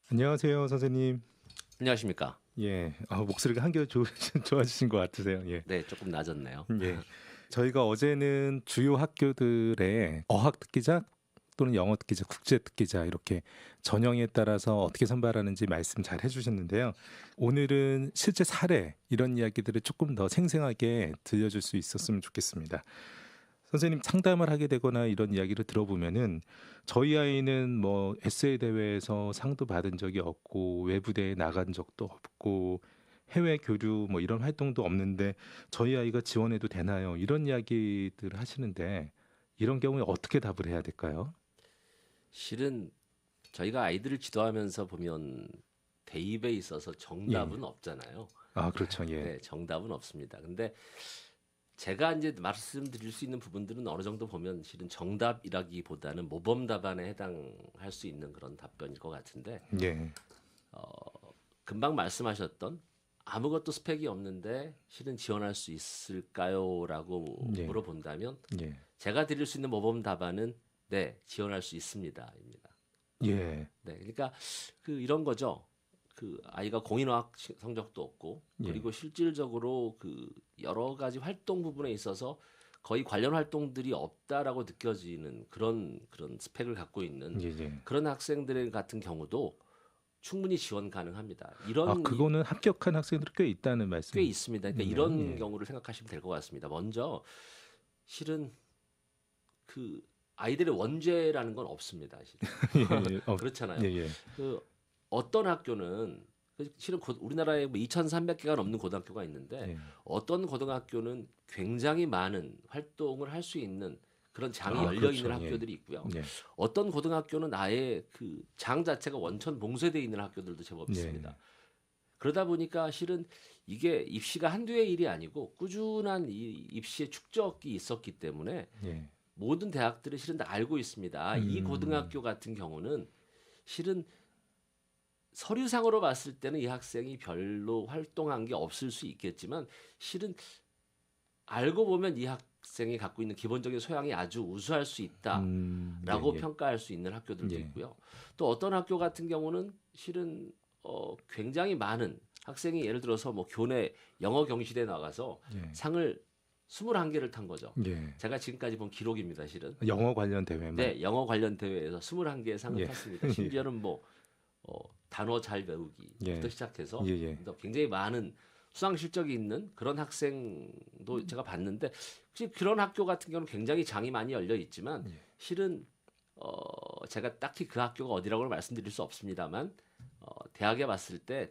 안녕하세요, 선생님. 안녕하십니까? 예, 목소리가 한결 좋아지신 것 같으세요. 예, 네, 조금 낮았네요. 예. 저희가 어제는 주요 학교들의 어학 특기자 또는 영어 특기자, 국제 특기자 이렇게 전형에 따라서 어떻게 선발하는지 말씀 잘 해주셨는데요. 오늘은 실제 사례 이런 이야기들을 조금 더 생생하게 들려줄 수 있었으면 좋겠습니다. 선생님 상담을 하게 되거나 이런 이야기를 들어보면은 저희 아이는 뭐 에세이 대회에서 상도 받은 적이 없고 외부대에 나간 적도 없고 해외 교류 뭐 이런 활동도 없는데 저희 아이가 지원해도 되나요? 이런 이야기들을 하시는데 이런 경우에 어떻게 답을 해야 될까요? 실은 저희가 아이들을 지도하면서 보면 대입에 있어서 예. 정답은 없잖아요. 아, 그렇죠. 예. 네, 정답은 없습니다. 근데 제가 이제 말씀드릴 수 있는 부분들은 어느 정도 보면 실은 정답이라기보다는 모범 답안에 해당할 수 있는 그런 답변일 것 같은데 예. 금방 말씀하셨던 아무것도 스펙이 없는데 실은 지원할 수 있을까요?라고 예. 물어본다면 예. 제가 드릴 수 있는 모범 답안은 네, 지원할 수 있습니다입니다. 예. 네, 그러니까 이런 거죠. 아이가 공인어학 성적도 없고 예. 그리고 실질적으로 여러 가지 활동 부분에 있어서 거의 관련 활동들이 없다라고 느껴지는 그런 스펙을 갖고 있는 예. 예. 그런 학생들 같은 경우도 충분히 지원 가능합니다. 아, 그거는 합격한 학생들이 꽤 있다는 꽤 말씀이네요. 있습니다. 그러니까 이런 예. 경우를 생각하시면 될 것 같습니다. 먼저 실은 아이들의 원죄라는 건 없습니다. 실은. 예. 예. 그렇잖아요. 예. 예. 어떤 학교는 실은 우리나라에 뭐 2,300개가 넘는 고등학교가 있는데 예. 어떤 고등학교는 굉장히 많은 활동을 할 수 있는 그런 장이 열려 그렇죠. 있는 예. 학교들이 있고요. 예. 어떤 고등학교는 아예 장 자체가 원천 봉쇄되어 있는 학교들도 제법 있습니다. 예. 그러다 보니까 실은 이게 입시가 한두 해 일이 아니고 꾸준한 이 입시의 축적이 있었기 때문에 예. 모든 대학들이 실은 다 알고 있습니다. 이 고등학교 같은 경우는 실은 서류상으로 봤을 때는 이 학생이 별로 활동한 게 없을 수 있겠지만 실은 알고 보면 이 학생이 갖고 있는 기본적인 소양이 아주 우수할 수 있다라고 예. 예. 평가할 수 있는 학교들도 예. 있고요. 또 어떤 학교 같은 경우는 실은 굉장히 많은 학생이 예를 들어서 뭐 교내 영어 경시대에 나가서 예. 상을 21개를 탄 거죠. 예. 제가 지금까지 본 기록입니다, 실은. 영어 관련 대회만. 네, 영어 관련 대회에서 21개의 상을 예. 탔습니다. 심지어는 뭐 단어 잘 배우기부터 예. 시작해서 예. 예. 굉장히 많은 수상 실적이 있는 그런 학생도 제가 봤는데 혹시 그런 학교 같은 경우는 굉장히 장이 많이 열려 있지만 예. 실은 제가 딱히 그 학교가 어디라고는 말씀드릴 수 없습니다만 대학이 봤을 때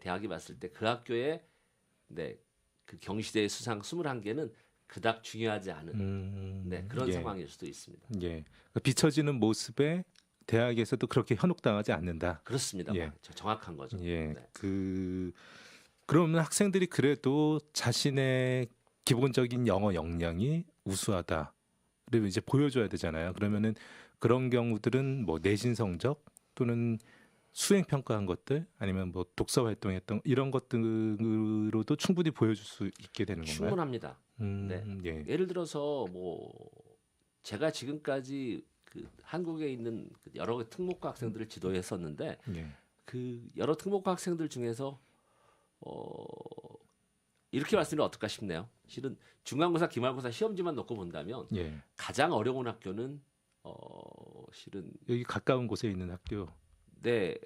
그 학교의 네, 그 경시대 수상 21개는 그닥 중요하지 않은 네, 그런 예. 상황일 수도 있습니다. 예. 비춰지는 모습에 대학에서도 그렇게 현혹당하지 않는다. 그렇습니다. 예. 정확한 거죠. 예. 네. 그러면 학생들이 그래도 자신의 기본적인 영어 역량이 우수하다. 그리고 이제 보여줘야 되잖아요. 그러면은 그런 경우들은 뭐 내신 성적 또는 수행 평가한 것들 아니면 뭐 독서 활동했던 이런 것들로도 충분히 보여줄 수 있게 되는 건가요? 충분합니다. 네. 예. 예를 들어서 뭐 제가 지금까지 한국에 있는 여러 특목고 학생들을 지도했었는데 예. 여러 특목고 학생들 중에서 이렇게 말씀드리면 어떨까 싶네요. 실은 중간고사, 기말고사 시험지만 놓고 본다면 예. 가장 어려운 학교는 실은 여기 가까운 곳에 있는 학교. 네,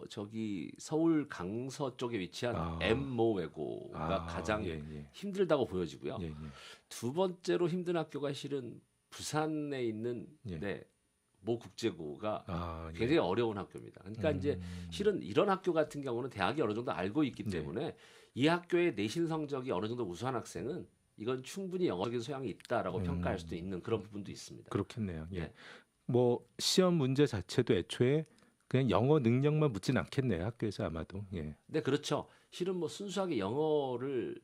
저기 서울 강서 쪽에 위치한 엠모외고가 가장 예. 예. 힘들다고 보여지고요. 예. 예. 두 번째로 힘든 학교가 실은 부산에 있는 예. 네, 모 국제고가 예. 굉장히 어려운 학교입니다. 그러니까 이제 실은 이런 학교 같은 경우는 대학이 어느 정도 알고 있기 때문에 이 학교의 내신 성적이 어느 정도 우수한 학생은 이건 충분히 영어적인 소양이 있다라고 평가할 수도 있는 그런 부분도 있습니다. 그렇겠네요. 예. 네. 뭐 시험 문제 자체도 애초에 그냥 영어 능력만 묻진 않겠네요. 학교에서 아마도. 예. 네, 그렇죠. 실은 뭐 순수하게 영어를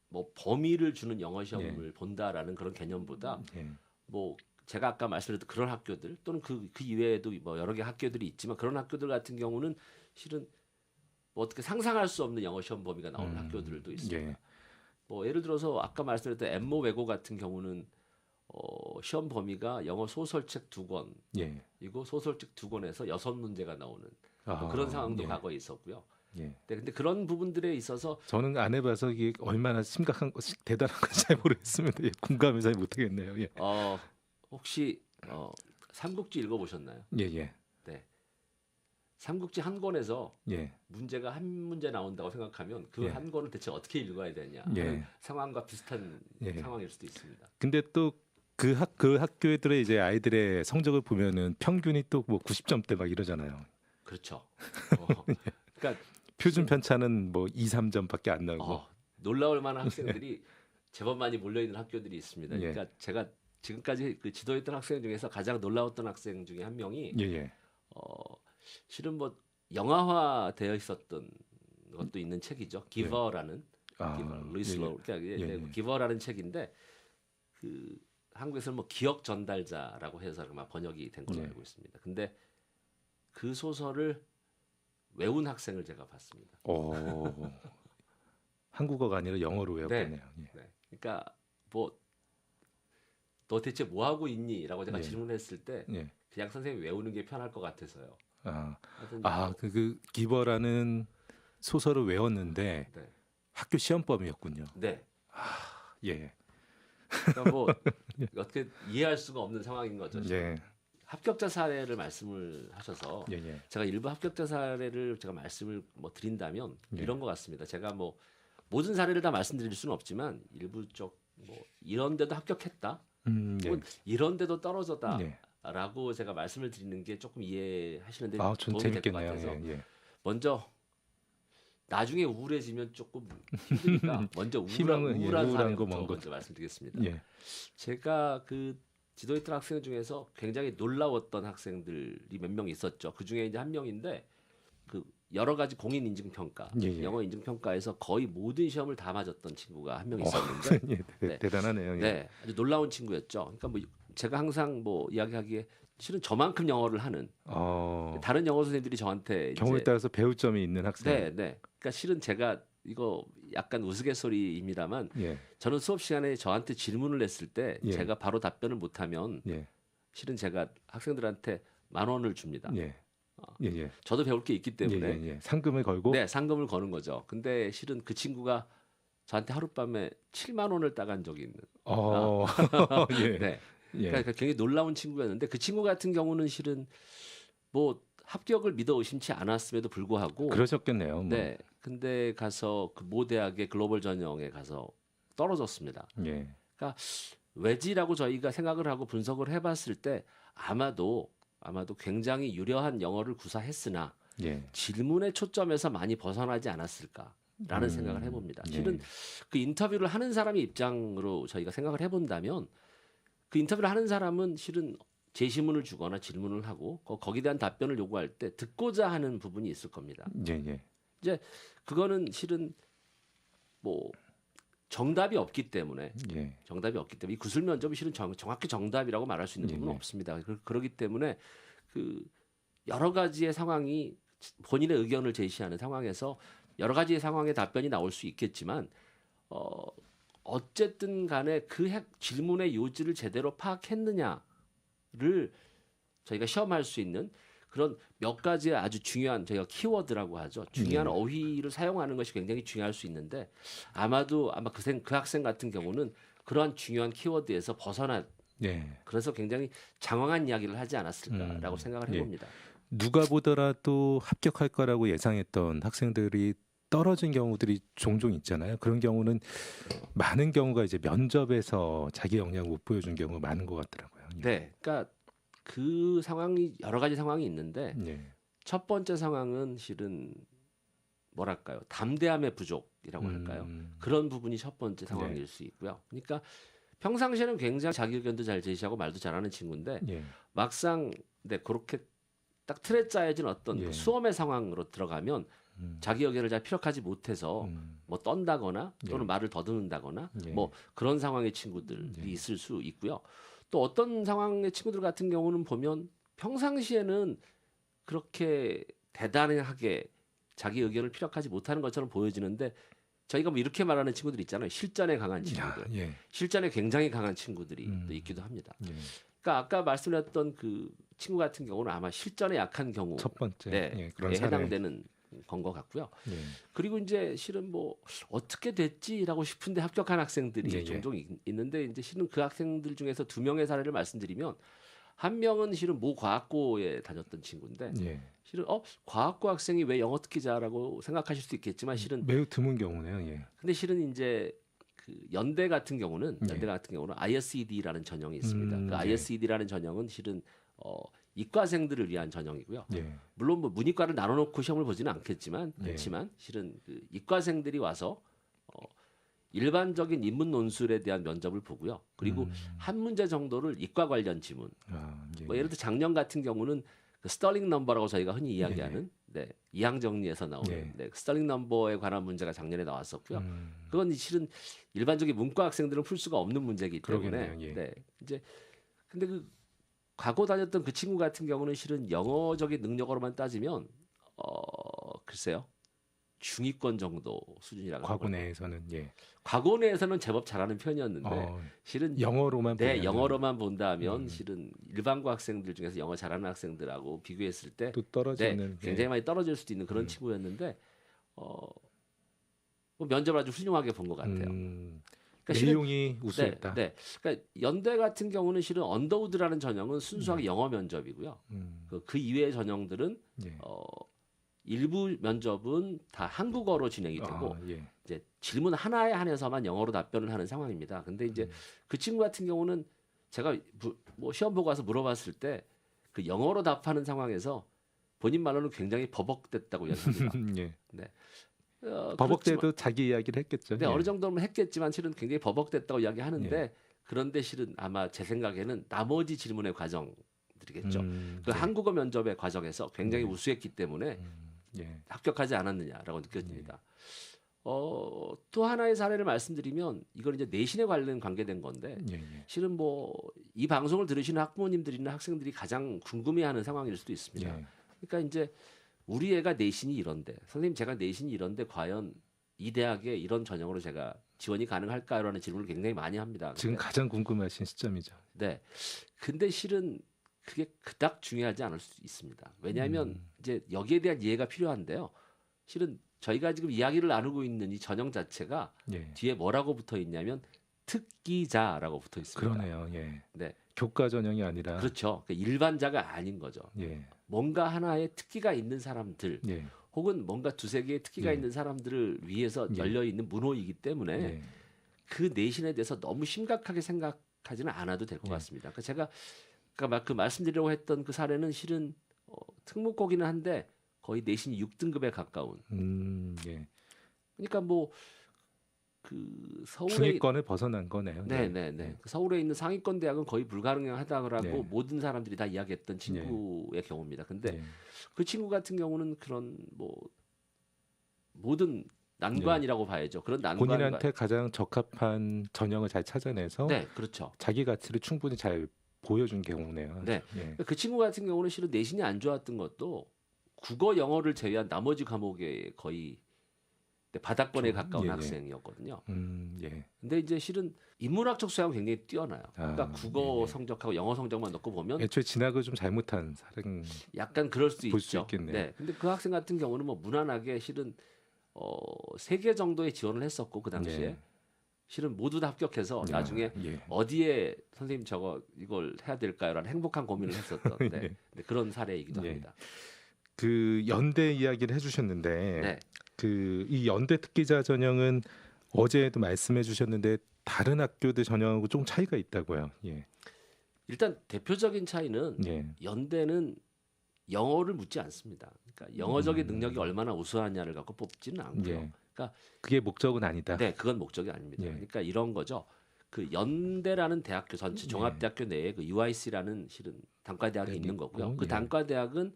뭐 범위를 주는 영어 시험을 본다라는 그런 개념보다 예. 뭐 제가 아까 말씀드렸던 그런 학교들 또는 그 이외에도 뭐 여러 개 학교들이 있지만 그런 학교들 같은 경우는 실은 뭐 어떻게 상상할 수 없는 영어 시험 범위가 나오는 학교들도 있습니다. 예. 뭐 예를 들어서 아까 말씀드렸던 엠모 외고 같은 경우는 시험 범위가 영어 소설책 2권, 예. 이거 소설책 2권에서 6문제가 나오는 뭐 그런 상황도 예. 과거에 있었고요. 예. 네, 근데 그런 부분들에 있어서 저는 안 해봐서 이게 얼마나 심각한 것이 대단한 건지 잘 모르겠습니다. 예, 공감을 잘 못하겠네요. 예. 혹시 삼국지 읽어보셨나요? 예, 예, 네, 삼국지 한 권에서 예, 문제가 한 문제 나온다고 생각하면 그 예. 한 권을 대체 어떻게 읽어야 되냐 예. 하는 상황과 비슷한 예. 상황일 수도 있습니다. 근데 또 그 학교들의 이제 아이들의 성적을 보면은 평균이 또 뭐 90점대 막 이러잖아요. 그렇죠. 그러니까 표준 편차는 뭐 2, 3점밖에 안 나고. 놀라울 만한 학생들이 제법 많이 몰려 있는 학교들이 있습니다. 예. 그러니까 제가 지금까지 그 지도했던 학생 중에서 가장 놀라웠던 학생 중에 한 명이 예, 예. 실은 뭐 영화화 되어 있었던 것도 있는 책이죠. 기버라는 루이스 로우. 그러니까 기버라는 책인데 그 한국에서는 뭐 기억 전달자라고 해서 아마 번역이 된 걸로 예. 알고 있습니다. 근데 그 소설을 외운 학생을 제가 봤습니다. 한국어가 아니라 영어로 외웠겠네요. 예. 네. 그러니까 뭐 너 대체 뭐 하고 있니?라고 제가 예. 질문했을 때 예. 그냥 선생님이 외우는 게 편할 것 같아서요. 하여튼 그 기버라는 소설을 외웠는데 네. 학교 시험범이었군요. 네. 예. 그러니까 뭐 어떻게 이해할 수가 없는 상황인 거죠. 예. 합격자 사례를 말씀을 하셔서 예, 예. 제가 일부 합격자 사례를 제가 말씀을 뭐 드린다면 예. 이런 것 같습니다. 제가 뭐 모든 사례를 다 말씀드릴 수는 없지만 일부 쪽 뭐 이런 데도 합격했다. 예. 혹은 이런 데도 떨어졌다. 예. 라고 제가 말씀을 드리는 게 조금 이해하시는데 전 도움이 될 것 재밌겠네요. 같아서 예, 예. 먼저 나중에 우울해지면 조금 힘드니까 먼저 희망은, 우울한 우울한 거 사례부터 먼저. 먼저 말씀드리겠습니다. 예. 제가 그 지도했던 학생 중에서 굉장히 놀라웠던 학생들이 몇 명 있었죠. 그 중에 이제 한 명인데 그 여러 가지 공인 인증 평가, 예, 예. 영어 인증 평가에서 거의 모든 시험을 다 맞았던 친구가 한 명 있었는데, 예, 네. 대단하네요. 예. 네, 아주 놀라운 친구였죠. 그러니까 뭐 제가 항상 뭐 이야기하기에 실은 저만큼 영어를 하는 다른 영어 선생님들이 저한테 경우에 이제 따라서 배울 점이 있는 학생. 네. 그러니까 실은 제가 이거 약간 우스갯소리입니다만 예. 저는 수업 시간에 저한테 질문을 했을 때 예. 제가 바로 답변을 못하면 예. 실은 제가 학생들한테 10,000원을 줍니다. 예. 예. 저도 배울 게 있기 때문에 예. 상금을 걸고. 네, 상금을 거는 거죠. 근데 실은 그 친구가 저한테 하룻밤에 7만 원을 따간 적이 있는. 예. 네. 예. 그러니까 굉장히 놀라운 친구였는데 그 친구 같은 경우는 실은 뭐 합격을 믿어 의심치 않았음에도 불구하고 그러셨겠네요. 뭐. 네. 근데 가서 그 모 대학의 글로벌 전형에 가서 떨어졌습니다. 예. 그러니까 왜지라고 저희가 생각을 하고 분석을 해봤을 때 아마도 굉장히 유려한 영어를 구사했으나 예. 질문의 초점에서 많이 벗어나지 않았을까라는 생각을 해봅니다. 예. 실은 그 인터뷰를 하는 사람의 입장으로 저희가 생각을 해본다면 그 인터뷰를 하는 사람은 실은 제시문을 주거나 질문을 하고 거기에 대한 답변을 요구할 때 듣고자 하는 부분이 있을 겁니다. 예. 이제 그거는 실은 뭐 정답이 없기 때문에 예. 이 구술 면접이 실은 정확히 정답이라고 말할 수 있는 부분은 예. 없습니다. 그렇기 때문에 그 여러 가지의 상황이 본인의 의견을 제시하는 상황에서 여러 가지의 상황에 답변이 나올 수 있겠지만 어쨌든 간에 그 질문의 요지를 제대로 파악했느냐를 저희가 시험할 수 있는 그런 몇 가지의 아주 중요한 저희가 키워드라고 하죠. 중요한 어휘를 사용하는 것이 굉장히 중요할 수 있는데 아마 그 학생 같은 경우는 그러한 중요한 키워드에서 그래서 굉장히 장황한 이야기를 하지 않았을까라고 생각을 해봅니다. 누가 보더라도 합격할 거라고 예상했던 학생들이 떨어진 경우들이 종종 있잖아요. 그런 경우는 많은 경우가 이제 면접에서 자기 역량을 못 보여준 경우가 많은 것 같더라고요. 네, 그러니까 그 상황이 여러 가지 상황이 있는데 예. 첫 번째 상황은 실은 뭐랄까요, 담대함의 부족이라고 할까요? 그런 부분이 첫 번째 상황일 수 있고요. 그러니까 평상시에는 굉장히 자기 의견도 잘 제시하고 말도 잘하는 친구인데 막상 그렇게 딱 틀에 짜여진 어떤 그 수험의 상황으로 들어가면 자기 의견을 잘 피력하지 못해서 뭐 떤다거나 또는 말을 더듬는다거나 뭐 그런 상황의 친구들이 있을 수 있고요. 또 어떤 상황의 친구들 같은 경우는 보면 평상시에는 그렇게 대단하게 자기 의견을 피력하지 못하는 것처럼 보여지는데 저희가 뭐 이렇게 말하는 친구들 있잖아요. 실전에 강한 친구들. 실전에 굉장히 강한 친구들이 또 있기도 합니다. 그러니까 아까 말씀드렸던 그 친구 같은 경우는 아마 실전에 약한 경우 첫 번째 네, 예, 그런 에 사례. 해당되는 건 것 같고요. 예. 그리고 이제 실은 뭐 어떻게 됐지라고 싶은데 합격한 학생들이 예, 예. 종종 있는데 이제 실은 그 학생들 중에서 2명의 사례를 말씀드리면 한 명은 실은 모 과학고에 다녔던 친구인데 예. 실은 과학고 학생이 왜 영어 특기자라고 생각하실 수 있겠지만 실은 매우 드문 경우네요. 예. 근데 실은 이제 그 연대 같은 경우는 예. ISED라는 전형이 있습니다. 그 예. ISED라는 전형은 실은 이과생들을 위한 전형이고요. 예. 물론 뭐 문이과를 나눠놓고 시험을 보지는 않겠지만 예. 않지만 실은 그 이과생들이 와서 일반적인 인문 논술에 대한 면접을 보고요. 그리고 한 문제 정도를 이과 관련 지문. 예. 뭐 예를 들어 작년 같은 경우는 그 스털링 넘버라고 저희가 흔히 이야기하는 네, 이항 정리에서 나오는 예. 네, 스털링 넘버에 관한 문제가 작년에 나왔었고요. 그건 실은 일반적인 문과 학생들은 풀 수가 없는 문제이기 때문에 그러겠네요. 예. 네, 이제 근데 그 과거 다녔던 그 친구 같은 경우는 실은 영어적인 능력으로만 따지면 글쎄요. 중위권 정도 수준이라고 과거 하거든요. 내에서는 예. 과거 내에서는 제법 잘하는 편이었는데 실은 영어로만 네, 보면은 영어로만 본다면 실은 일반고 학생들 중에서 영어 잘하는 학생들하고 비교했을 때 또 떨어지는 네, 예. 굉장히 많이 떨어질 수도 있는 그런 친구였는데 뭐 면접을 아주 훌륭하게 본 것 같아요. 그러니까 실은 내용이 우수했다. 네. 그러니까 연대 같은 경우는 실은 언더우드라는 전형은 순수하게 영어 면접이고요. 그 이외의 전형들은 예. 일부 면접은 다 한국어로 진행이 되고 예. 이제 질문 하나에 한해서만 영어로 답변을 하는 상황입니다. 근데 이제 그 친구 같은 경우는 제가 뭐 시험 보고 와서 물어봤을 때 그 영어로 답하는 상황에서 본인 말로는 굉장히 버벅댔다고 이야기합니다. 예. 네. 버벅대도 자기 이야기를 했겠죠. 네, 예. 어느 정도는 했겠지만 실은 굉장히 버벅댔다고 이야기하는데 그런데 실은 아마 제 생각에는 나머지 질문의 과정들이겠죠. 그 예. 한국어 면접의 과정에서 굉장히 우수했기 때문에 예. 합격하지 않았느냐라고 느껴집니다. 또 하나의 사례를 말씀드리면 이건 이제 내신에 관계된 건데 예. 예. 실은 뭐 이 방송을 들으시는 학부모님들이나 학생들이 가장 궁금해하는 상황일 수도 있습니다. 예. 그러니까 이제 우리 애가 내신이 이런데 선생님 제가 내신이 이런데 과연 이 대학에 이런 전형으로 제가 지원이 가능할까요라는 질문을 굉장히 많이 합니다. 지금 가장 궁금하신 시점이죠. 네. 근데 실은 그게 그닥 중요하지 않을 수 있습니다. 왜냐하면 이제 여기에 대한 이해가 필요한데요. 실은 저희가 지금 이야기를 나누고 있는 이 전형 자체가 예. 뒤에 뭐라고 붙어 있냐면 특기자라고 붙어 있습니다. 그러네요. 예. 네. 교과 전형이 아니라 그렇죠. 그러니까 일반자가 아닌 거죠. 예. 뭔가 하나의 특기가 있는 사람들 예. 혹은 뭔가 두세 개의 특기가 예. 있는 사람들을 위해서 예. 열려 있는 문호이기 때문에 예. 그 내신에 대해서 너무 심각하게 생각하지는 않아도 될 것 예. 같습니다. 그러니까 제가 그 말씀드리려고 했던 그 사례는 실은 특목고기는 한데 거의 내신 6등급에 가까운. 예. 그러니까 뭐 그 서울에 중위권을 벗어난 거네요. 네네네. 서울에 있는 상위권 대학은 거의 불가능하다고 네. 모든 사람들이 다 이야기했던 친구의 경우입니다. 근데 예. 그 친구 같은 경우는 그런 뭐 모든 난관이라고 봐야죠. 그런 난관 본인한테 가장 적합한 전형을 잘 찾아내서 네, 그렇죠. 자기 가치를 충분히 잘 보여준 경우네요. 네. 예. 그 친구 같은 경우는 실은 내신이 안 좋았던 것도 국어, 영어를 제외한 나머지 과목에 거의 바닥권에 가까운 예, 예. 학생이었거든요. 예. 근데 이제 실은 인문학적 소양은 굉장히 뛰어나요. 그러니까 국어 예. 성적하고 영어 성적만 넣고 보면 애초에 진학을 좀 잘못한 사례. 약간 그럴 수 볼 수 있죠. 있겠네요. 네. 근데 그 학생 같은 경우는 뭐 무난하게 실은 3개 정도의 지원을 했었고 그 당시에 예. 실은 모두 다 합격해서 나중에 예. 어디에 선생님 저거 이걸 해야 될까요라는 행복한 고민을 했었던 예. 네, 그런 사례이기도 예. 합니다. 그 연대 이야기를 해주셨는데 네. 그 이 연대 특기자 전형은 어제도 말씀해 주셨는데 다른 학교들 전형하고 좀 차이가 있다고요. 예. 일단 대표적인 차이는 예. 연대는 영어를 묻지 않습니다. 그러니까 영어적인 능력이 얼마나 우수하냐를 갖고 뽑지는 않고요. 예. 그러니까 그게 목적은 아니다. 네, 그건 목적이 아닙니다. 예. 그러니까 이런 거죠. 그 연대라는 대학교 전체 종합대학교 내에 그 UIC라는 실은 단과대학이 네, 있는 있고, 거고요. 그 예. 단과대학은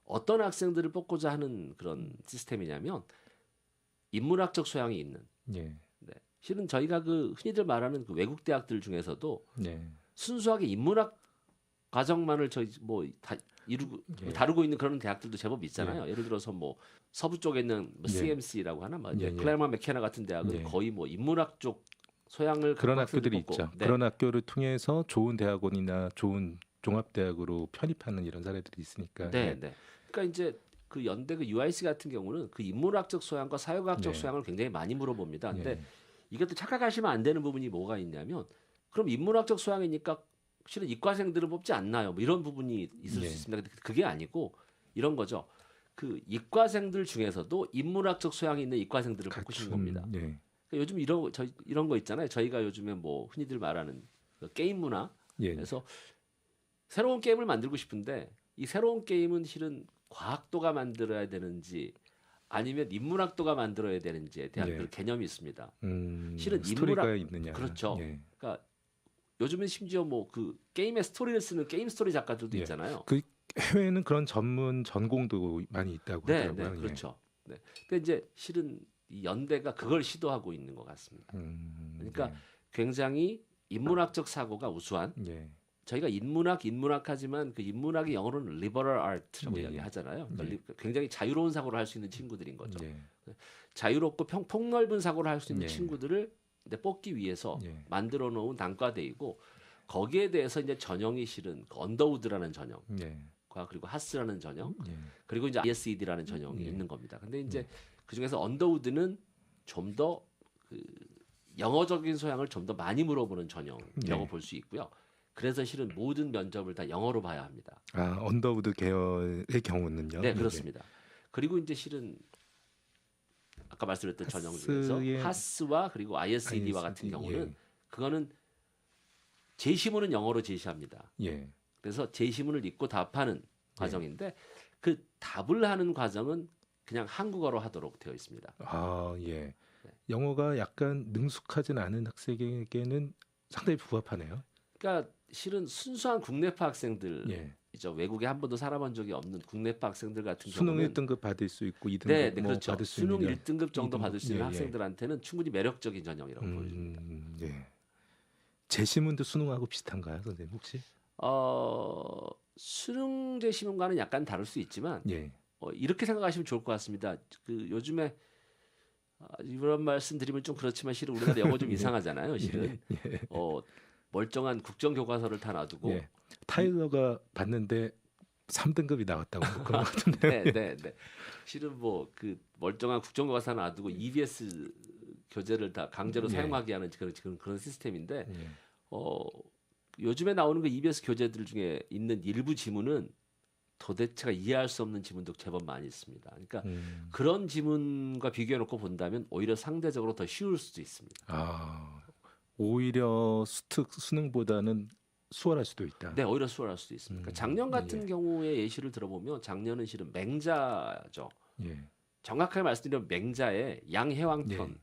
어떤 학생들을 뽑고자 하는 그런 시스템이냐면 인문학적 소양이 있는. 예. 네. 실은 저희가 그 흔히들 말하는 그 외국 대학들 중에서도 예. 순수하게 인문학 과정만을 저희 예. 다루고 있는 그런 대학들도 제법 있잖아요. 예를 들어서 뭐 서부 쪽에 있는 뭐 예. CMC라고 하나, 뭐 예, 예. 클레르먼 맥케나 같은 대학은 예. 거의 뭐 인문학 쪽 소양을 그런 갖고 학교들이 뽑고. 있죠. 네. 그런 학교를 통해서 좋은 대학원이나 좋은 종합대학으로 편입하는 이런 사례들이 있으니까. 네, 네. 그러니까 이제 그 연대 그 UIC 같은 경우는 그 인문학적 소양과 사회과학적 네. 소양을 굉장히 많이 물어봅니다. 근데 예. 이것도 착각하시면 안 되는 부분이 뭐가 있냐면 그럼 인문학적 소양이니까 실은 이과생들은 뽑지 않나요? 뭐 이런 부분이 있을 네. 수 있습니다. 근데 그게 아니고 이런 거죠. 그 이과생들 중에서도 인문학적 소양이 있는 이과생들을 뽑고 싶은 겁니다. 예. 그러니까 요즘 이런 거 있잖아요. 저희가 요즘에 뭐 흔히들 말하는 그 게임 문화. 예. 그래서 새로운 게임을 만들고 싶은데 이 새로운 게임은 실은 과학도가 만들어야 되는지 아니면 인문학도가 만들어야 되는지에 대한 예. 그 개념이 있습니다. 실은 스토리가 인문학 있느냐. 그렇죠. 예. 그러니까 요즘은 심지어 뭐 그 게임의 스토리를 쓰는 게임 스토리 작가들도 예. 있잖아요. 그 해외에는 그런 전문 전공도 많이 있다고 네, 하더라고요. 네, 예. 그렇죠. 네. 그러니까 이제 실은 이 연대가 그걸 시도하고 있는 것 같습니다. 그러니까 굉장히 인문학적 사고가 우수한 예. 저희가 인문학하지만 그 인문학이 영어로는 liberal art라고 예, 예. 이야기하잖아요. 예. 그러니까 굉장히 자유로운 사고를 할 수 있는 친구들인 거죠. 예. 자유롭고 폭넓은 사고를 할 수 있는 예. 친구들을 이제 뽑기 위해서 예. 만들어 놓은 단과대이고 거기에 대해서 이제 전형이 실은 그 언더우드라는 전형, 예. 그리고 하스라는 전형, 예. 그리고 이제 ISED라는 전형이 예. 있는 겁니다. 근데 이제 그 중에서 언더우드는 좀 더 그 영어적인 소양을 좀 더 많이 물어보는 전형이라고 예. 볼 수 있고요. 그래서 실은 모든 면접을 다 영어로 봐야 합니다. 아, 언더우드 계열의 경우는요. 네, 예. 그렇습니다. 그리고 이제 실은 아까 말씀드렸던 전형 중에서 하스의- 하스와 그리고 ISED와 같은 ISED, 경우는 그거는 제시문은 영어로 제시합니다. 예. 그래서 제시문을 읽고 답하는 과정인데 그 답을 하는 과정은 그냥 한국어로 하도록 되어 있습니다. 아, 예. 네. 영어가 약간 능숙하진 않은 학생에게는 상당히 부합하네요. 그러니까 실은 순수한 국내파 학생들, 예. 외국에 한 번도 살아본 적이 없는 국내파 학생들 같은 수능 경우는 1등급 받을 수 있고 2등급 네, 네, 뭐 그렇죠. 받을 수 수능 있는 1등급 정도 2등급, 받을 수 있는 예, 예. 학생들한테는 충분히 매력적인 전형이라고 보여집니다. 예. 제시문도 수능하고 비슷한가요, 선생님 혹시? 수능 제시문과는 약간 다를 수 있지만 예. 이렇게 생각하시면 좋을 것 같습니다. 그 요즘에 이런 말씀 드리면 좀 그렇지만 실은 우리나라 영어 좀 이상하잖아요. 실은 멀쩡한 국정 교과서를 다 놔두고 예. 타일러가 봤는데 3등급이 나왔다고 뭐 그런 것 같은데. 네, 네, 네. 실은 뭐 그 멀쩡한 국정 교과서 놔두고 EBS 교재를 다 강제로 예. 사용하게 하는 그런 시스템인데 예. 요즘에 나오는 그 EBS 교재들 중에 있는 일부 지문은 도대체가 이해할 수 없는 지문도 제법 많이 있습니다. 그러니까 그런 지문과 비교해 놓고 본다면 오히려 상대적으로 더 쉬울 수도 있습니다. 아, 오히려 수능보다는 수월할 수도 있다. 네, 오히려 수월할 수도 있습니다. 그러니까 작년 같은 예. 경우에 예시를 들어보면 작년은 실은 맹자죠. 예. 정확하게 말씀드리면 맹자의 양해왕편의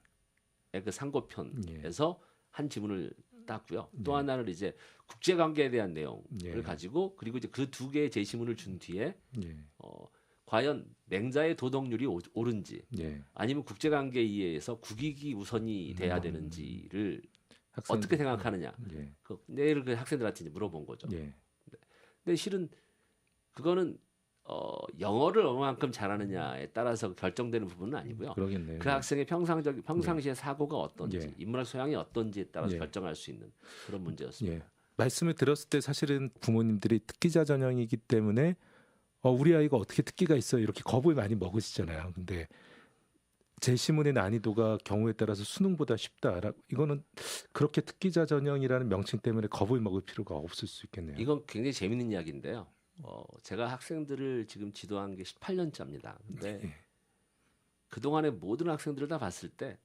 그 상고편에서 한 지문을 땄고요. 또 하나는 이제 국제관계에 대한 내용을 예. 가지고 그리고 이제 그 두 개의 제시문을 준 뒤에 예. 과연 맹자의 도덕률이 옳은지 예. 아니면 국제관계에 의해서 국익이 우선이 돼야 되는지를 어떻게 생각하느냐. 예. 내일 그 학생들한테 이제 물어본 거죠. 예. 근데 실은 그거는 영어를 얼마만큼 잘하느냐에 따라서 결정되는 부분은 아니고요. 그러겠네요. 그 학생의 평상시의 사고가 어떤지, 예. 인문학 소양이 어떤지에 따라서 예. 결정할 수 있는 그런 문제였습니다. 예. 말씀을 들었을 때 사실은 부모님들이 특기자 전형이기 때문에 우리 아이가 어떻게 특기가 있어 이렇게 겁을 많이 먹으시잖아요. 근데 제시문의 난이도가 경우에 따라서 수능보다 쉽다. 이거는 그렇게 특기자 전형이라는 명칭 때문에 겁을 먹을 필요가 없을 수 있겠네요. 이건 굉장히 재밌는 이야기인데요. 제가 학생들을 지금 지도한 게 18년째입니다. 근데 예. 그동안의 모든 학생들을 다 봤을 때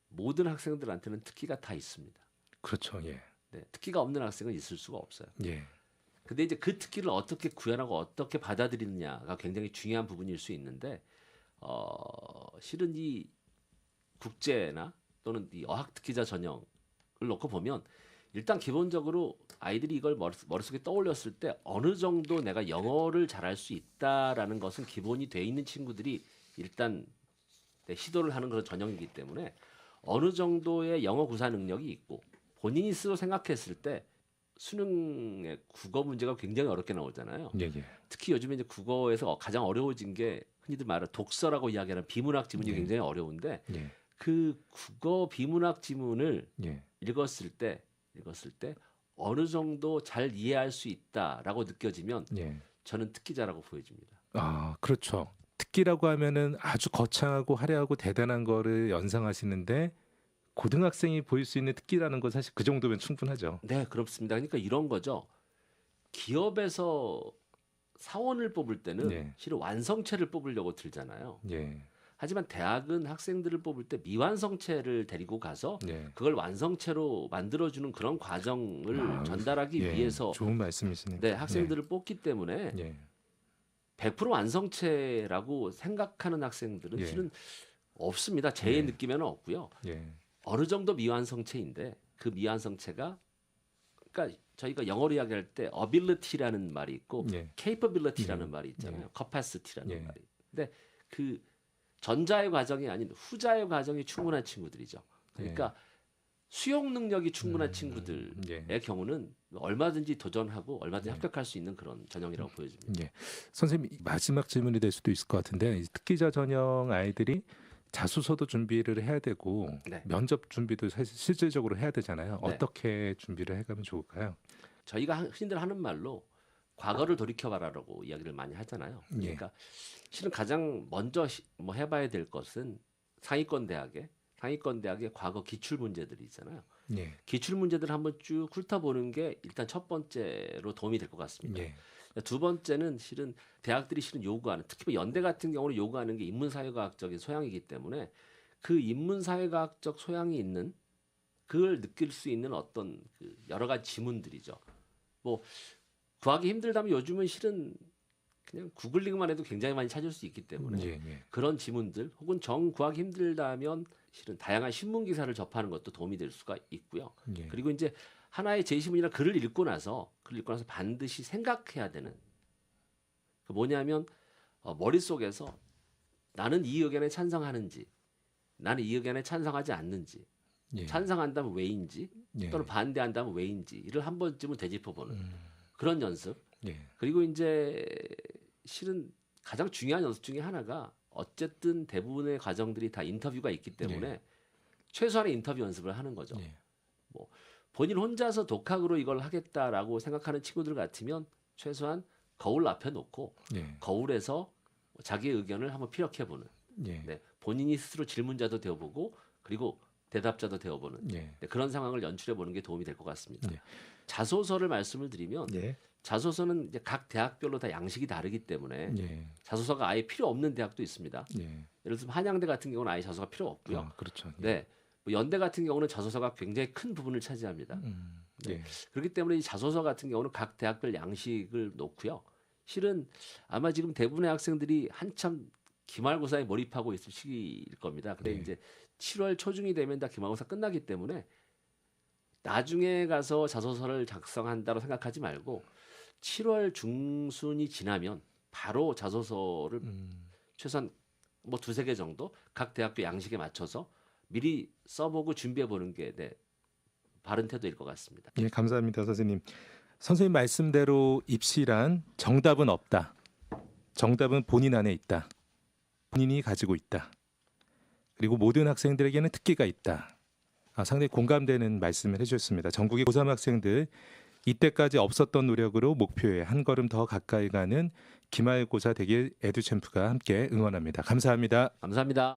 모든 학생들한테는 특기가 다 있습니다. 그렇죠. 예. 네, 특기가 없는 학생은 있을 수가 없어요. 예. 근데 이제 그 특기를 어떻게 구현하고 어떻게 받아들이느냐가 굉장히 중요한 부분일 수 있는데 실은 이 국제나 또는 이 어학 특기자 전형을 놓고 보면 일단 기본적으로 아이들이 이걸 머릿속에 떠올렸을 때 어느 정도 내가 영어를 잘할 수 있다라는 것은 기본이 돼 있는 친구들이 일단 시도를 하는 그런 전형이기 때문에 어느 정도의 영어 구사 능력이 있고 본인이 스스로 생각했을 때 수능의 국어 문제가 굉장히 어렵게 나오잖아요. 예. 예. 특히 요즘에 이제 국어에서 가장 어려워진 게 흔히들 말하는 독서라고 이야기하는 비문학 지문이 굉장히 어려운데 예. 그 국어 비문학 지문을 예. 읽었을 때 어느 정도 잘 이해할 수 있다라고 느껴지면 예. 저는 특기자라고 보여집니다. 아, 그렇죠. 특기라고 하면은 아주 거창하고 화려하고 대단한 거를 연상하시는데 고등학생이 보일 수 있는 특기라는 건 사실 그 정도면 충분하죠. 네, 그렇습니다. 그러니까 이런 거죠. 기업에서 사원을 뽑을 때는 예. 실은 완성체를 뽑으려고 들잖아요. 예. 하지만 대학은 학생들을 뽑을 때 미완성체를 데리고 가서 예. 그걸 완성체로 만들어주는 그런 과정을 전달하기 예. 위해서 좋은 말씀이시네요. 네, 학생들을 뽑기 때문에 예. 100% 완성체라고 생각하는 학생들은 예. 실은 없습니다. 제 예. 느낌에는 없고요. 예. 어느 정도 미완성체인데 그 미완성체가 그러니까 저희가 영어로 이야기할 때 ability라는 말이 있고 예. capability라는 말이 있잖아요. 예. capacity라는 예. 말이. 근데 그 전자의 과정이 아닌 후자의 과정이 충분한 친구들이죠. 그러니까 수용 능력이 충분한 친구들의 예. 경우는 얼마든지 도전하고 얼마든지 예. 합격할 수 있는 그런 전형이라고 보여집니다. 예. 선생님 마지막 질문이 될 수도 있을 것 같은데 이 특기자 전형 아이들이 자소서도 준비를 해야 되고 네. 면접 준비도 사실 실질적으로 해야 되잖아요. 네. 어떻게 준비를 해가면 좋을까요? 저희가 흔히들 하는 말로 과거를 돌이켜봐라라고 이야기를 많이 하잖아요. 그러니까 실은 가장 먼저 뭐 해봐야 될 것은 상위권 대학의 과거 기출 문제들이 있잖아요. 예. 기출 문제들을 한번 쭉 훑어보는 게 일단 첫 번째로 도움이 될 것 같습니다. 예. 두 번째는 실은 대학들이 실은 요구하는, 특히 뭐 연대 같은 경우는 요구하는 게 인문사회과학적인 소양이기 때문에 그 인문사회과학적 소양이 있는 그걸 느낄 수 있는 어떤 그 여러 가지 지문들이죠. 뭐 구하기 힘들다면 요즘은 실은 그냥 구글링만 해도 굉장히 많이 찾을 수 있기 때문에 예. 그런 지문들 혹은 정 구하기 힘들다면 실은 다양한 신문 기사를 접하는 것도 도움이 될 수가 있고요. 예. 그리고 이제 하나의 제시문이나 글을 읽고 나서 반드시 생각해야 되는 그 뭐냐면 머릿속에서 나는 이 의견에 찬성하는지 나는 이 의견에 찬성하지 않는지 예. 찬성한다면 왜인지 예. 또는 반대한다면 왜인지를 한 번쯤은 되짚어보는 그런 연습. 예. 그리고 이제 실은 가장 중요한 연습 중에 하나가 어쨌든 대부분의 과정들이 다 인터뷰가 있기 때문에 최소한의 인터뷰 연습을 하는 거죠. 예. 뭐 본인 혼자서 독학으로 이걸 하겠다라고 생각하는 친구들 같으면 최소한 거울 앞에 놓고 예. 거울에서 자기의 의견을 한번 피력해보는 예. 네, 본인이 스스로 질문자도 되어보고 그리고 대답자도 되어보는 예. 네, 그런 상황을 연출해보는 게 도움이 될 것 같습니다. 예. 자소서를 말씀을 드리면 예. 자소서는 이제 각 대학별로 다 양식이 다르기 때문에 예. 자소서가 아예 필요 없는 대학도 있습니다. 예. 예를 들면 한양대 같은 경우는 아예 자소서가 필요 없고요. 아, 그렇죠. 예. 네, 뭐 연대 같은 경우는 자소서가 굉장히 큰 부분을 차지합니다. 예. 그렇기 때문에 이 자소서 같은 경우는 각 대학별 양식을 놓고요. 실은 아마 지금 대부분의 학생들이 한참 기말고사에 몰입하고 있을 시기일 겁니다. 근데 네. 이제 7월 초중이 되면 다 기말고사 끝나기 때문에 나중에 가서 자소서를 작성한다고 생각하지 말고 7월 중순이 지나면 바로 자소서를 최소한 뭐 2-3개 정도 각 대학교 양식에 맞춰서 미리 써보고 준비해보는 게 바른 태도일 것 같습니다. 예, 감사합니다, 선생님. 선생님 말씀대로 입시란 정답은 없다. 정답은 본인 안에 있다. 본인이 가지고 있다. 그리고 모든 학생들에게는 특기가 있다. 상당히 공감되는 말씀을 해주셨습니다. 전국의 고3 학생들 이때까지 없었던 노력으로 목표에 한 걸음 더 가까이 가는 기말고사 대길 에듀챔프가 함께 응원합니다. 감사합니다. 감사합니다.